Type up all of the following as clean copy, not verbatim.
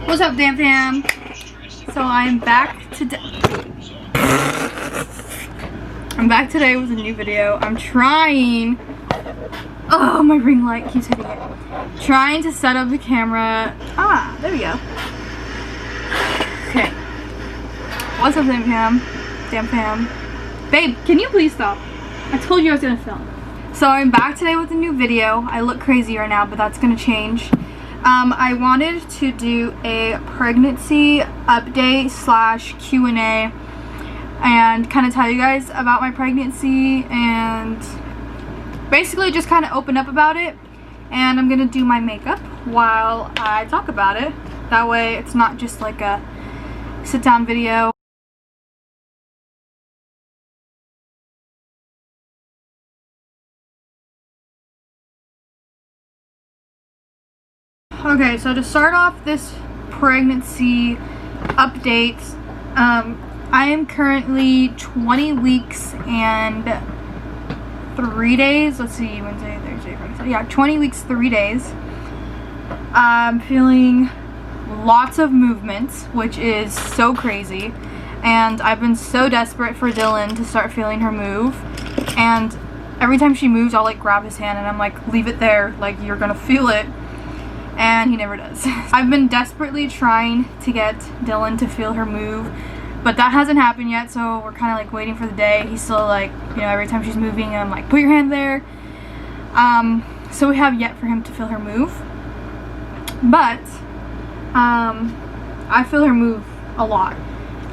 What's up, Dan Fam? So I'm back today. With a new video. I'm trying. Oh, my ring light keeps hitting it. Trying to set up the camera. Ah, there we go. Okay. What's up, Dan Fam? Dan Fam. Babe, can you please stop? I told you I was gonna film. So I'm back today with a new video. I look crazy right now, but that's gonna change. I wanted to do a pregnancy update / Q&A and kind of tell you guys about my pregnancy and basically just kind of open up about it. And I'm gonna do my makeup while I talk about it. That way it's not just like a sit down video. Okay, so to start off this pregnancy update, I am currently 20 weeks and 3 days. Let's see, Wednesday, Thursday, Friday. Yeah, 20 weeks, 3 days. I'm feeling lots of movements, which is so crazy. And I've been so desperate for Dylan to start feeling her move. And every time she moves, I'll like grab his hand and I'm like, leave it there, like you're gonna feel it. And he never does. I've been desperately trying to get Dylan to feel her move, but that hasn't happened yet, so we're kind of like waiting for the day. He's still like, you know, every time she's moving, I'm like, put your hand there. So we have yet for him to feel her move, but I feel her move a lot.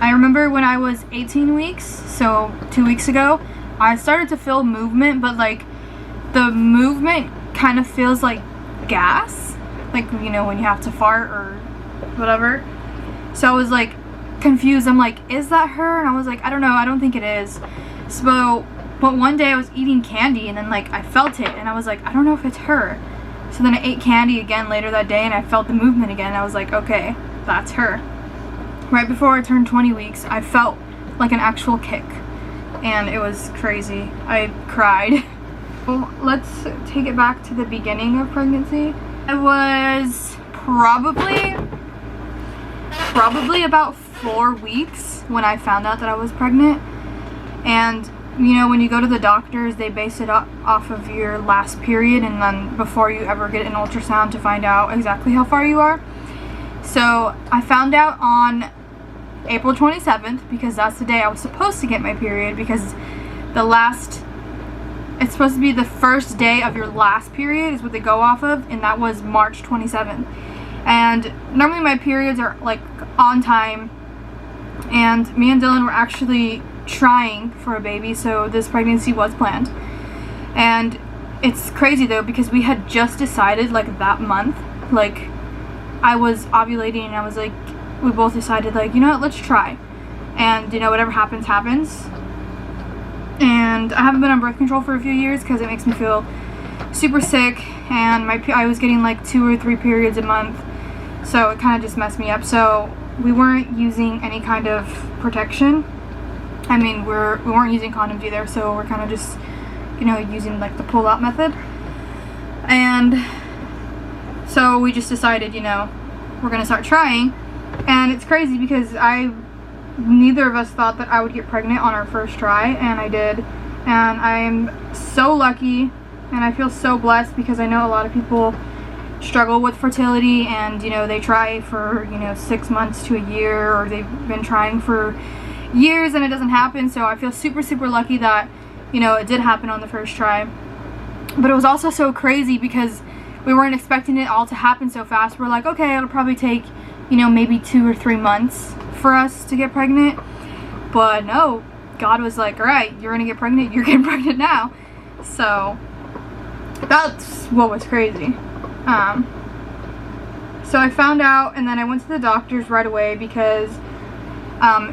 I remember when I was 18 weeks, so 2 weeks ago, I started to feel movement, but like the movement kind of feels like gas. Like, you know, when you have to fart or whatever. So I was like confused. I'm like, is that her? And I was like, I don't know, I don't think it is. So, but one day I was eating candy and then like I felt it and I was like, I don't know if it's her. So then I ate candy again later that day and I felt the movement again. I was like, okay, that's her. Right before I turned 20 weeks, I felt like an actual kick and it was crazy. I cried. Well, let's take it back to the beginning of pregnancy. I was probably about 4 weeks when I found out that I was pregnant. And you know, when you go to the doctors, they base it off of your last period and then before you ever get an ultrasound to find out exactly how far you are. So I found out on April 27th because that's the day I was supposed to get my period, because it's supposed to be the first day of your last period is what they go off of, and that was March 27th. And normally my periods are like on time, and me and Dylan were actually trying for a baby, so this pregnancy was planned. And it's crazy though, because we had just decided like that month, like I was ovulating and I was like, we both decided like, you know what, let's try. And you know, whatever happens, happens. And I haven't been on birth control for a few years because it makes me feel super sick, and I was getting like 2 or 3 periods a month, so it kind of just messed me up. So we weren't using any kind of protection. I mean, we weren't using condoms either, so we're kind of just, you know, using like the pull-out method. And so we just decided, you know, we're gonna start trying. And it's crazy because neither of us thought that I would get pregnant on our first try, and I did. And I am so lucky and I feel so blessed because I know a lot of people struggle with fertility and, you know, they try for, you know, 6 months to a year, or they've been trying for years and it doesn't happen. So I feel super, super lucky that, you know, it did happen on the first try. But it was also so crazy because we weren't expecting it all to happen so fast. We're like, okay, it'll probably take, you know, maybe 2 or 3 months for us to get pregnant. But no, God was like, all right, you're gonna get pregnant, you're getting pregnant now. So that's what was crazy. So I found out, and then I went to the doctors right away because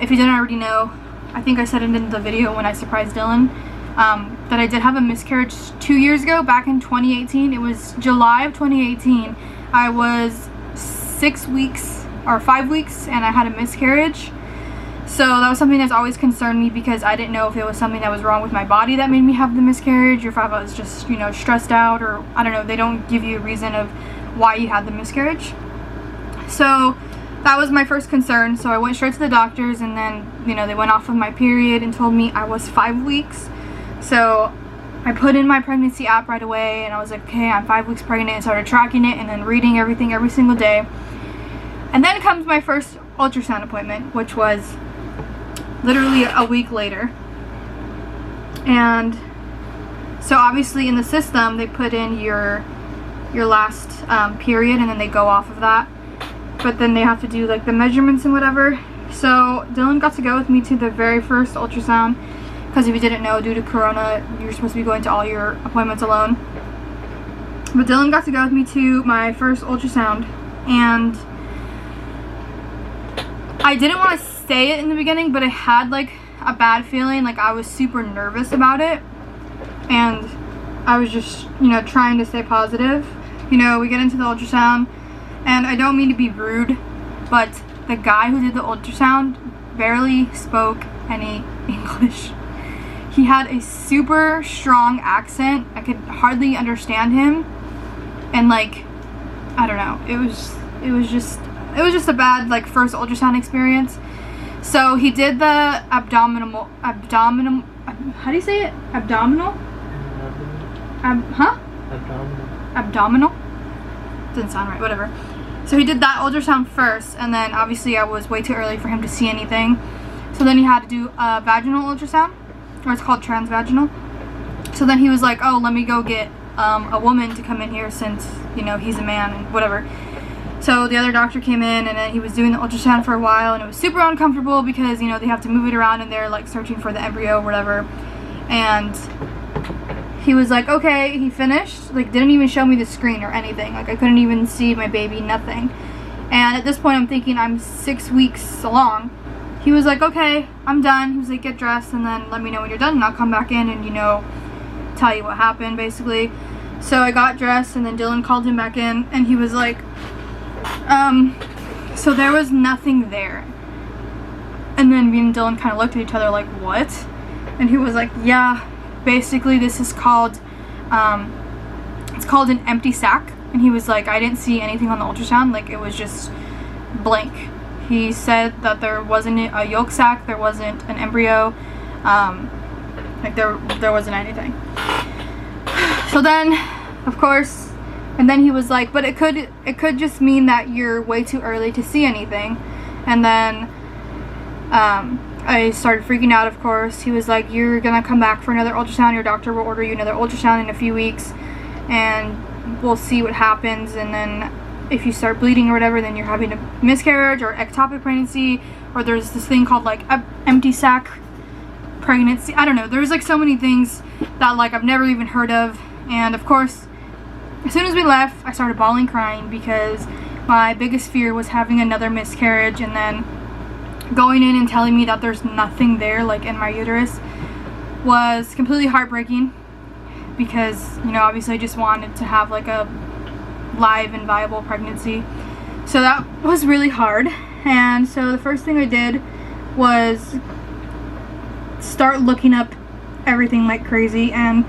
if you didn't already know, I think I said it in the video when I surprised Dylan, that I did have a miscarriage 2 years ago, back in 2018. It was July of 2018. I was 6 weeks or 5 weeks and I had a miscarriage. So that was something that's always concerned me because I didn't know if it was something that was wrong with my body that made me have the miscarriage, or if I was just, you know, stressed out, or I don't know, they don't give you a reason of why you had the miscarriage. So that was my first concern. So I went straight to the doctors, and then, you know, they went off of my period and told me I was 5 weeks. So I put in my pregnancy app right away, and I was like, okay, I'm 5 weeks pregnant, and started tracking it and then reading everything every single day. And then comes my first ultrasound appointment, which was literally a week later. And so obviously in the system they put in your last period, and then they go off of that, but then they have to do like the measurements and whatever. So Dylan got to go with me to the very first ultrasound, because if you didn't know, due to Corona, you're supposed to be going to all your appointments alone. But Dylan got to go with me to my first ultrasound, and I didn't want to say it in the beginning, but I had like a bad feeling, like I was super nervous about it, and I was just, you know, trying to stay positive. You know, we get into the ultrasound, and I don't mean to be rude, but the guy who did the ultrasound barely spoke any English. He had a super strong accent. I could hardly understand him, and like, I don't know, it was just a bad like first ultrasound experience. So he did the abdominal, how do you say it? Abdominal? Abdominal? Doesn't sound right, whatever. So he did that ultrasound first, and then obviously I was way too early for him to see anything. So then he had to do a vaginal ultrasound, or it's called transvaginal. So then he was like, oh, let me go get a woman to come in here, since, you know, he's a man and whatever. So the other doctor came in, and then he was doing the ultrasound for a while, and it was super uncomfortable because, you know, they have to move it around and they're like searching for the embryo or whatever. And he was like, okay, he finished, like didn't even show me the screen or anything. Like I couldn't even see my baby, nothing. And at this point I'm thinking I'm 6 weeks along. He was like, okay, I'm done. He was like, get dressed and then let me know when you're done, and I'll come back in and, you know, tell you what happened basically. So I got dressed, and then Dylan called him back in, and he was like, so there was nothing there. And then me and Dylan kind of looked at each other like, what? And he was like, yeah, basically this is called, it's called an empty sac. And he was like, I didn't see anything on the ultrasound, like it was just blank. He said that there wasn't a yolk sac, there wasn't an embryo, like there wasn't anything. So then, of course, and then he was like, but it could just mean that you're way too early to see anything. And then I started freaking out, of course. He was like, you're gonna come back for another ultrasound. Your doctor will order you another ultrasound in a few weeks, and we'll see what happens. And then if you start bleeding or whatever, then you're having a miscarriage or ectopic pregnancy, or there's this thing called like empty sac pregnancy. I don't know. There's like so many things that like I've never even heard of. And of course, as soon as we left, I started bawling, crying, because my biggest fear was having another miscarriage, and then going in and telling me that there's nothing there, like in my uterus, was completely heartbreaking, because, you know, obviously I just wanted to have like a live and viable pregnancy. So that was really hard. And so the first thing I did was start looking up everything like crazy, and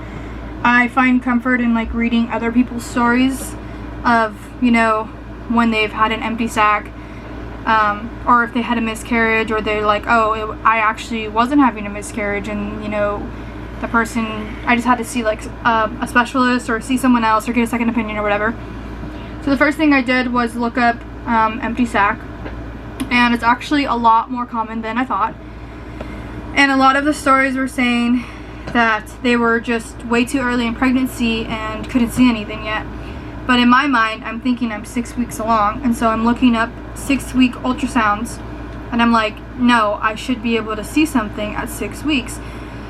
I find comfort in like reading other people's stories of, you know, when they've had an empty sac, or if they had a miscarriage, or they're like, oh, I actually wasn't having a miscarriage, and, you know, the person, I just had to see like a specialist or see someone else or get a second opinion or whatever. So the first thing I did was look up empty sac, and it's actually a lot more common than I thought. And a lot of the stories were saying that they were just way too early in pregnancy and couldn't see anything yet. But in my mind, I'm thinking I'm 6 weeks along, and so I'm looking up 6-week ultrasounds, and I'm like, no, I should be able to see something at 6 weeks.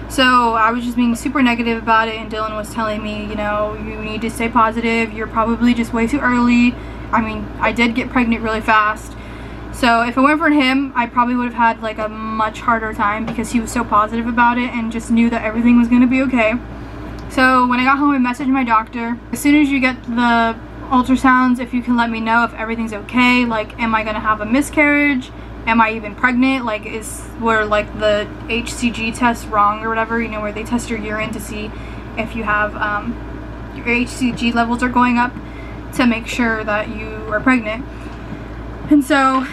So I was just being super negative about it, and Dylan was telling me, you know, you need to stay positive, you're probably just way too early. I mean, I did get pregnant really fast. So if it weren't for him, I probably would have had like a much harder time, because he was so positive about it and just knew that everything was going to be okay. So when I got home, I messaged my doctor. As soon as you get the ultrasounds, if you can let me know if everything's okay, like, am I going to have a miscarriage? Am I even pregnant? Like, were like the HCG test wrong or whatever, you know, where they test your urine to see if you have, your HCG levels are going up to make sure that you are pregnant. And so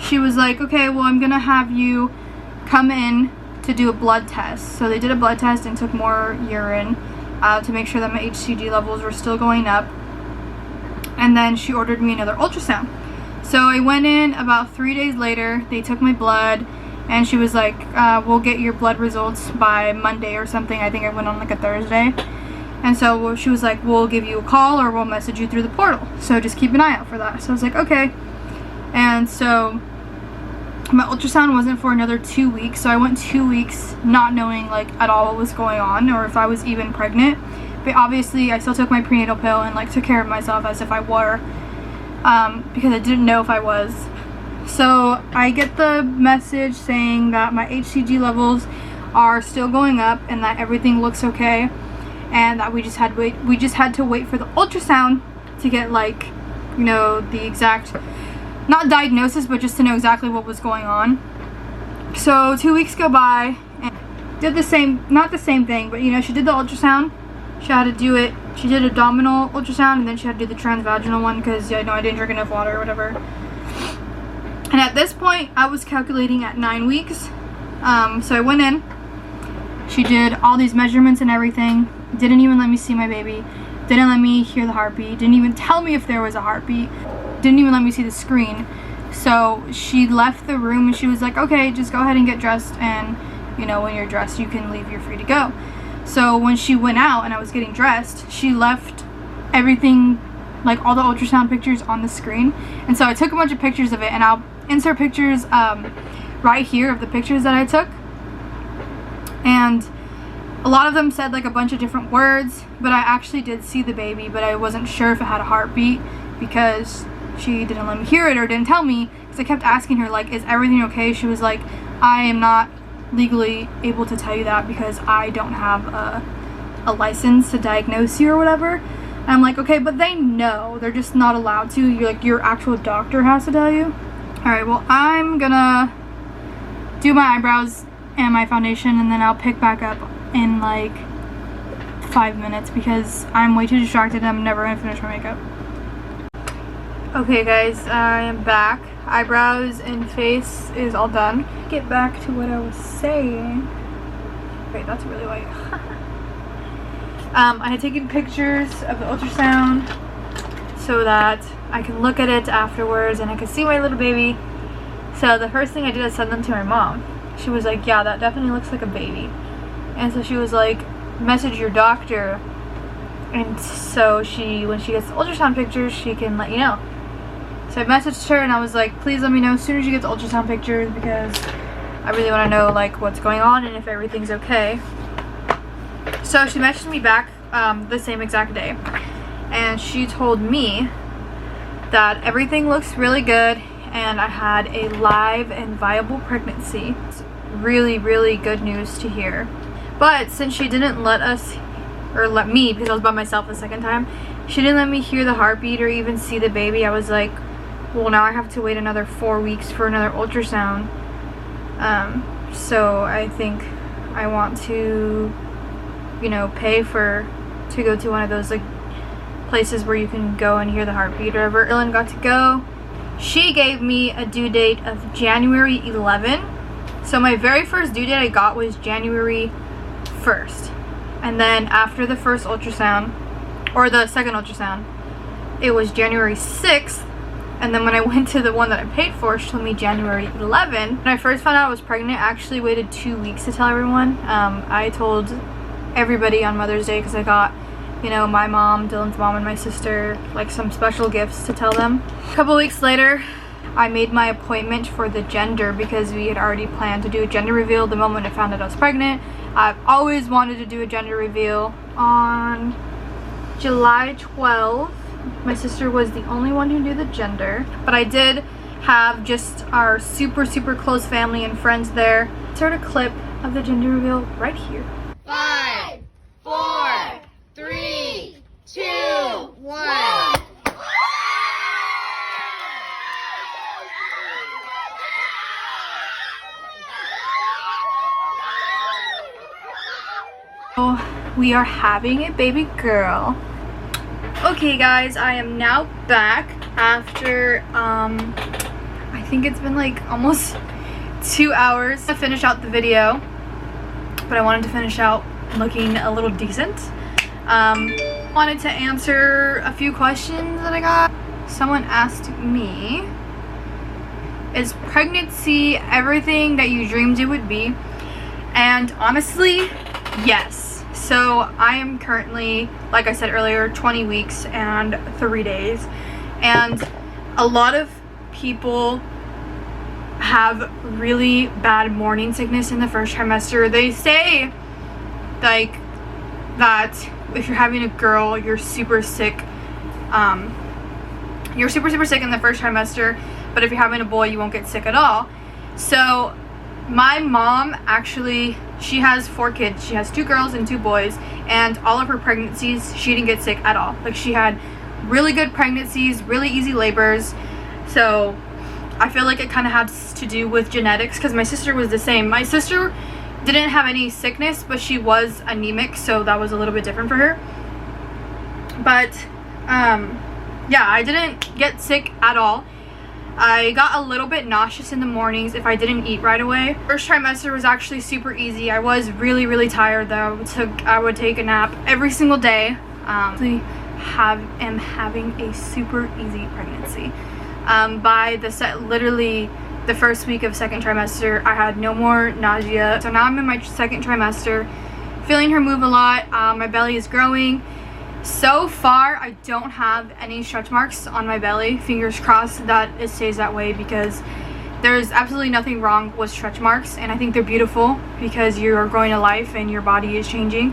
she was like, okay, well, I'm gonna have you come in to do a blood test. So they did a blood test and took more urine to make sure that my HCG levels were still going up. And then she ordered me another ultrasound. So I went in about 3 days later. They took my blood, and she was like, we'll get your blood results by Monday or something. I think I went on like a Thursday. And so she was like, we'll give you a call or we'll message you through the portal. So just keep an eye out for that. So I was like, okay. And so my ultrasound wasn't for another 2 weeks. So I went 2 weeks not knowing like at all what was going on or if I was even pregnant. But obviously I still took my prenatal pill and like took care of myself as if I were. Because I didn't know if I was. So I get the message saying that my HCG levels are still going up and that everything looks okay. And that we just had to wait for the ultrasound to get like, you know, the exact, not diagnosis, but just to know exactly what was going on. So 2 weeks go by and did the same, not the same thing, but you know, she did the ultrasound. She had to do it, she did abdominal ultrasound and then she had to do the transvaginal one because I know I didn't drink enough water or whatever. And at this point, I was calculating at 9 weeks. So I went in, she did all these measurements and everything. Didn't even let me see my baby, didn't let me hear the heartbeat, didn't even tell me if there was a heartbeat, didn't even let me see the screen. So she left the room and she was like, okay, just go ahead and get dressed, and you know, when you're dressed you can leave, you're free to go. So when she went out and I was getting dressed, she left everything, like all the ultrasound pictures on the screen. And so I took a bunch of pictures of it, and I'll insert pictures right here of the pictures that I took. And a lot of them said like a bunch of different words, but I actually did see the baby, but I wasn't sure if it had a heartbeat because she didn't let me hear it or didn't tell me, because I kept asking her like, is everything okay? She was like, I am not legally able to tell you that because I don't have a license to diagnose you or whatever. And I'm like, okay, but they know, they're just not allowed to. You're like, your actual doctor has to tell you. Alright, well, I'm gonna do my eyebrows and my foundation, and then I'll pick back up in like 5 minutes because I'm way too distracted and I'm never gonna finish my makeup. Okay guys, I am back. Eyebrows and face is all done. Get back to what I was saying. Wait, that's really white. I had taken pictures of the ultrasound so that I can look at it afterwards and I can see my little baby. So the first thing I did is send them to my mom. She was like, yeah, that definitely looks like a baby. And so she was like, message your doctor, and so when she gets the ultrasound pictures, she can let you know. So I messaged her and I was like, please let me know as soon as you get the ultrasound pictures because I really want to know like what's going on and if everything's okay. So she messaged me back the same exact day, and she told me that everything looks really good and I had a live and viable pregnancy. It's really, really good news to hear. But since she didn't let us, or let me, because I was by myself the second time, she didn't let me hear the heartbeat or even see the baby. I was like, well, now I have to wait another 4 weeks for another ultrasound. So I think I want to, you know, pay to go to one of those like places where you can go and hear the heartbeat or whatever. Ellen got to go. She gave me a due date of January 11. So my very first due date I got was January 1st. And then after the first ultrasound, or the second ultrasound, it was January 6th. And then when I went to the one that I paid for, she told me January 11. When I first found out I was pregnant, I actually waited 2 weeks to tell everyone. I told everybody on Mother's Day because I got, you know, my mom, Dylan's mom, and my sister like some special gifts to tell them. A couple weeks later, I made my appointment for the gender because we had already planned to do a gender reveal the moment I found out I was pregnant. I've always wanted to do a gender reveal. On July 12th, my sister was the only one who knew the gender, but I did have just our super, super close family and friends there. Insert a clip of the gender reveal right here. 5, 4, 3, 2, 1. We are having a baby girl. Okay guys, I am now back after I think it's been like almost 2 hours to finish out the video, but I wanted to finish out looking a little decent. Wanted to answer a few questions that I got. Someone asked me, is pregnancy everything that you dreamed it would be? And honestly, yes. So I am currently, like I said earlier, 20 weeks and 3 days. And a lot of people have really bad morning sickness in the first trimester. They say like that if you're having a girl, you're super sick. You're super sick in the first trimester, but if you're having a boy, you won't get sick at all. So my mom actually, she has 4 kids. She has 2 girls and 2 boys, and all of her pregnancies, she didn't get sick at all. Like, she had really good pregnancies, really easy labors. So I feel like it kind of has to do with genetics, because my sister was the same. My sister didn't have any sickness, but she was anemic, so that was a little bit different for her. But yeah, I didn't get sick at all. I got a little bit nauseous in the mornings if I didn't eat right away. First trimester was actually super easy. I was really tired though. I would take a nap every single day. Am having a super easy pregnancy. By literally the first week of second trimester, I had no more nausea. So now I'm in my second trimester, feeling her move a lot. My belly is growing. So far, I don't have any stretch marks on my belly. Fingers crossed that it stays that way, because there's absolutely nothing wrong with stretch marks, and I think they're beautiful because you're growing to life and your body is changing.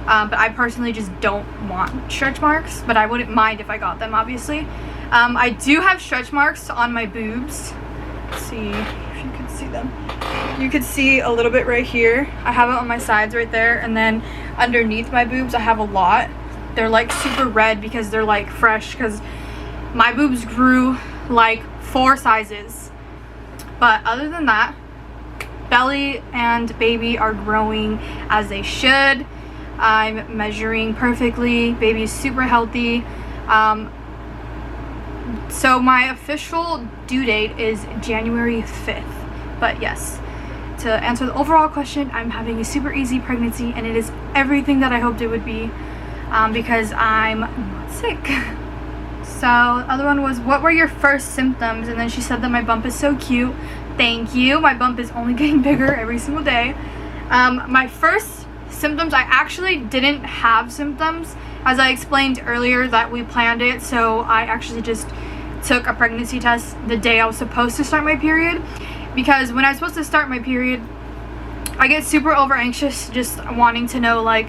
But I personally just don't want stretch marks, but I wouldn't mind if I got them, obviously. I do have stretch marks on my boobs. Let's see if you can see them. You could see a little bit right here. I have it on my sides right there, and then underneath my boobs I have a lot. They're like super red because they're like fresh, because my boobs grew like 4 sizes. But other than that, belly and baby are growing as they should. I'm measuring perfectly. Baby's super healthy. So my official due date is January 5th. But yes, to answer the overall question, I'm having a super easy pregnancy, and it is everything that I hoped it would be. Because I'm not sick. So the other one was, what were your first symptoms? And then she said that my bump is so cute. Thank you. My bump is only getting bigger every single day. My first symptoms, I actually didn't have symptoms. As I explained earlier, that we planned it, so I actually just took a pregnancy test the day I was supposed to start my period. Because when I was supposed to start my period, I get super over anxious, just wanting to know, like,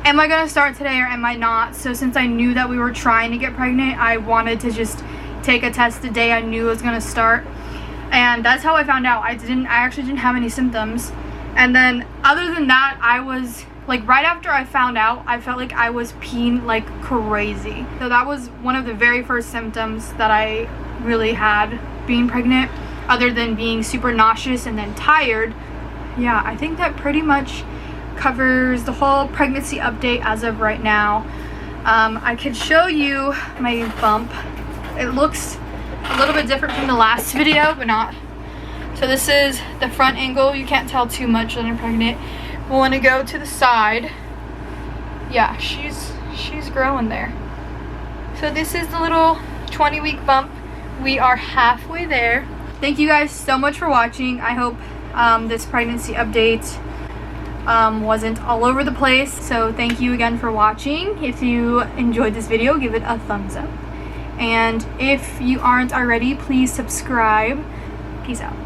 am I gonna start today or am I not? So since I knew that we were trying to get pregnant, I wanted to just take a test the day I knew it was gonna start. And that's how I found out. I actually didn't have any symptoms. And then other than that, I was like, right after I found out, I felt like I was peeing like crazy. So that was one of the very first symptoms that I really had being pregnant, other than being super nauseous and then tired. Yeah, I think that pretty much covers the whole pregnancy update as of right now. I could show you my bump. It looks a little bit different from the last video, but not. So this is the front angle. You can't tell too much that I'm pregnant. We'll want to go to the side. Yeah, she's growing there. So this is the little 20-week bump. We are halfway there. Thank you guys so much for watching. I hope this pregnancy update wasn't all over the place. So thank you again for watching. If you enjoyed this video, give it a thumbs up. And if you aren't already, please subscribe. Peace out.